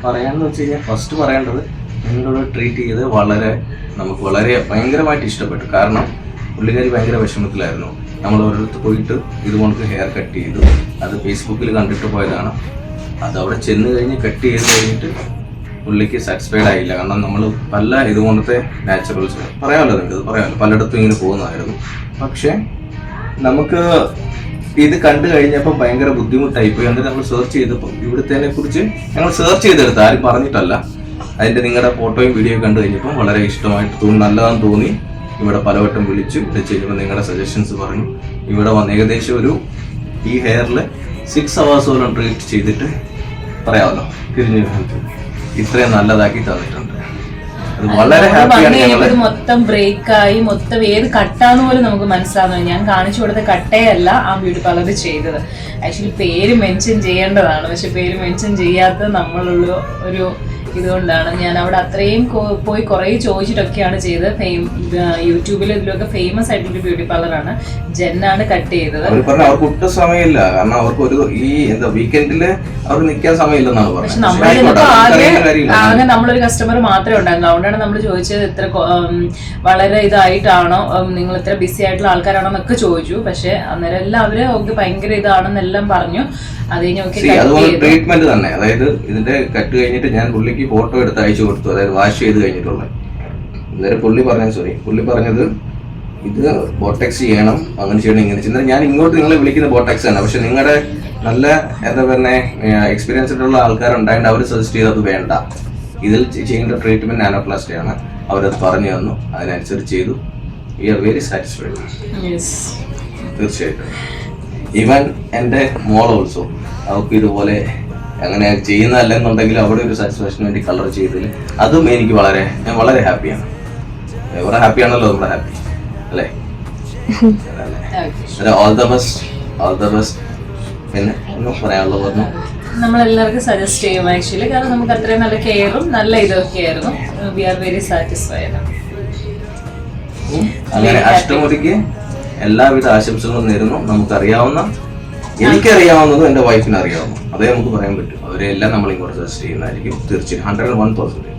പറയാന്ന് വെച്ച് കഴിഞ്ഞാൽ ഫസ്റ്റ് പറയേണ്ടത് നിങ്ങളോട് ട്രീറ്റ് ചെയ്ത് നമുക്ക് വളരെ ഭയങ്കരമായിട്ട് ഇഷ്ടപ്പെട്ടു. കാരണം പുള്ളിക്കാരി ഭയങ്കര വിഷമത്തിലായിരുന്നു. നമ്മൾ ഓരോരുത്തർ പോയിട്ട് ഇതുകൊണ്ട് ഹെയർ കട്ട് ചെയ്തു. അത് ഫേസ്ബുക്കിൽ കണ്ടിട്ട് പോയതാണ്. അത് അവിടെ ചെന്ന് കഴിഞ്ഞ് കട്ട് ചെയ്ത് കഴിഞ്ഞിട്ട് പുള്ളിക്ക് സാറ്റിസ്ഫൈഡ് ആയില്ല. കാരണം നമ്മൾ പല ഇതുകൊണ്ടത്തെ നാച്ചുറൽസ് പറയാമല്ലോ, നിങ്ങൾക്ക് പറയാമല്ലോ, പലയിടത്തും ഇങ്ങനെ പോകുന്നതായിരുന്നു. പക്ഷേ നമുക്ക് ഇത് കണ്ടു കഴിഞ്ഞപ്പോൾ ഭയങ്കര ബുദ്ധിമുട്ടായിപ്പോയി. എന്നിട്ട് നമ്മൾ സെർച്ച് ചെയ്തപ്പോൾ ഇവിടുത്തെ കുറിച്ച് ഞങ്ങൾ സെർച്ച് ചെയ്തെടുത്ത്, ആരും പറഞ്ഞിട്ടല്ല. അതിൻ്റെ നിങ്ങളുടെ ഫോട്ടോയും വീഡിയോയും കണ്ടു കഴിഞ്ഞപ്പോൾ വളരെ ഇഷ്ടമായിട്ട് തോന്നി, നല്ലതാണെന്ന് തോന്നി. ഇവിടെ പലവട്ടം വിളിച്ചു. ഇവിടെ ചെയ്യുമ്പോൾ നിങ്ങളുടെ സജഷൻസ് പറഞ്ഞു. ഇവിടെ വന്ന് ഏകദേശം ഈ ഹെയറിൽ 6 hours ട്രീറ്റ് ചെയ്തിട്ട് പറയാമല്ലോ തിരിഞ്ഞു ഇത്രയും നല്ലതാക്കി തന്നിട്ടുണ്ട്. അത് വളരെ ഹാപ്പിയാണ് ഞങ്ങൾ. മൊത്തം ബ്രേക്കായി, മൊത്തം ഏത് കട്ടാന്ന് പോലും നമുക്ക് മനസ്സിലാവുന്നത്. ഞാൻ കാണിച്ചു കൊടുത്ത കട്ടയല്ല ആ ബ്യൂട്ടി പാർലർ ചെയ്തത്. ആക്ച്വലി പേര് മെൻഷൻ ചെയ്യേണ്ടതാണ്, പക്ഷെ പേര് മെൻഷൻ ചെയ്യാത്തത് നമ്മളുള്ള ഒരു ഇതുകൊണ്ടാണ്. ഞാൻ അവിടെ അത്രയും പോയി കുറേ ചോദിച്ചിട്ടൊക്കെയാണ് ചെയ്തത്. യൂട്യൂബിൽ ഇതിലൊക്കെ ഫേമസ് ആയിട്ടുള്ള ബ്യൂട്ടി പാർലറാണ്. ജെന്നാണ് കട്ട് ചെയ്തത്. അവർക്ക് ഒട്ടും സമയമില്ല, കാരണം അവർക്ക് വീക്കെൻഡില് അവർ നിൽക്കാൻ സമയമില്ലെന്നാണ് പറഞ്ഞത്. പക്ഷെ ആകെ നമ്മളൊരു കസ്റ്റമർ മാത്രമേ ഉണ്ടായിരുന്നു. അതുകൊണ്ടാണ് നമ്മൾ ചോദിച്ചത് ഇത്ര വളരെ ഇതായിട്ടാണോ, നിങ്ങൾ ഇത്ര ബിസി ആയിട്ടുള്ള ആൾക്കാരാണോ എന്നൊക്കെ ചോദിച്ചു. പക്ഷെ അന്നേരം എല്ലാം അവര് ഭയങ്കര ഇതാണെന്നെല്ലാം പറഞ്ഞു. അത് അതുപോലെ ട്രീറ്റ്മെന്റ് തന്നെ, അതായത് ഇതിന്റെ കട്ട് കഴിഞ്ഞിട്ട് ഞാൻ പുള്ളിക്ക് ഫോട്ടോ എടുത്ത് അയച്ചു കൊടുത്തു, അതായത് വാഷ് ചെയ്ത് കഴിഞ്ഞിട്ടുള്ള. അന്നേരം പുള്ളി പറഞ്ഞത് ഇത് ബോട്ടക്സ് ചെയ്യണം, അങ്ങനെ ചെയ്യണം, ഇങ്ങനെ ചെയ്യണം. ഞാൻ ഇങ്ങോട്ട് നിങ്ങളെ വിളിക്കുന്ന ബോട്ടക്സ് ആണ്, പക്ഷെ നിങ്ങളുടെ നല്ല എന്താ പറയുക എക്സ്പീരിയൻസ് ഉള്ള ആൾക്കാരുണ്ടായിട്ട് അവർ സജസ്റ്റ് ചെയ്തത് വേണ്ട, ഇതിൽ ചെയ്യേണ്ട ട്രീറ്റ്മെന്റ് നാനോപ്ലാസ്റ്റി ആണ്. അവരത് പറഞ്ഞു തന്നു, അതിനനുസരിച്ച് ചെയ്തു. We are very satisfied. തീർച്ചയായിട്ടും. ഈവൻ എൻ്റെ മോൾ ഓൾസോ, അവർക്ക് ഇതുപോലെ അങ്ങനെ ചെയ്യുന്നതല്ലെന്നുണ്ടെങ്കിൽ അവിടെ ഒരു സാറ്റിസ്ഫാക്ഷന് വേണ്ടി കളർ ചെയ്തതിൽ അതും എനിക്ക് ഞാൻ വളരെ ഹാപ്പിയാണ്. എവരെ ഹാപ്പിയാണല്ലോ നമ്മുടെ ഹാപ്പി അല്ലേ? All the best. പിന്നെ ഒന്നും പറയാനുള്ളത് പറഞ്ഞു. നമ്മളെല്ലാവർക്കും സജസ്റ്റ് ചെയ്യും ആക്ച്വലി, കാരണം നമുക്ക് അത്രയും നല്ല കെയറും നല്ല ഇതൊക്കെ ആയിരുന്നു. We are very satisfied. അങ്ങനെ അഷ്ടമുടിക്ക് എല്ലാവിധ ആശംസകളും നേരുന്നു. എനിക്കറിയാവുന്നതും എൻ്റെ വൈഫിന് അറിയാവുന്നു, അതേ നമുക്ക് പറയാൻ പറ്റും. അവരെല്ലാം നമ്മൾ ഇങ്ങോട്ട് സജസ്റ്റ് ചെയ്യുന്നതായിരിക്കും തീർച്ചയായും 101%.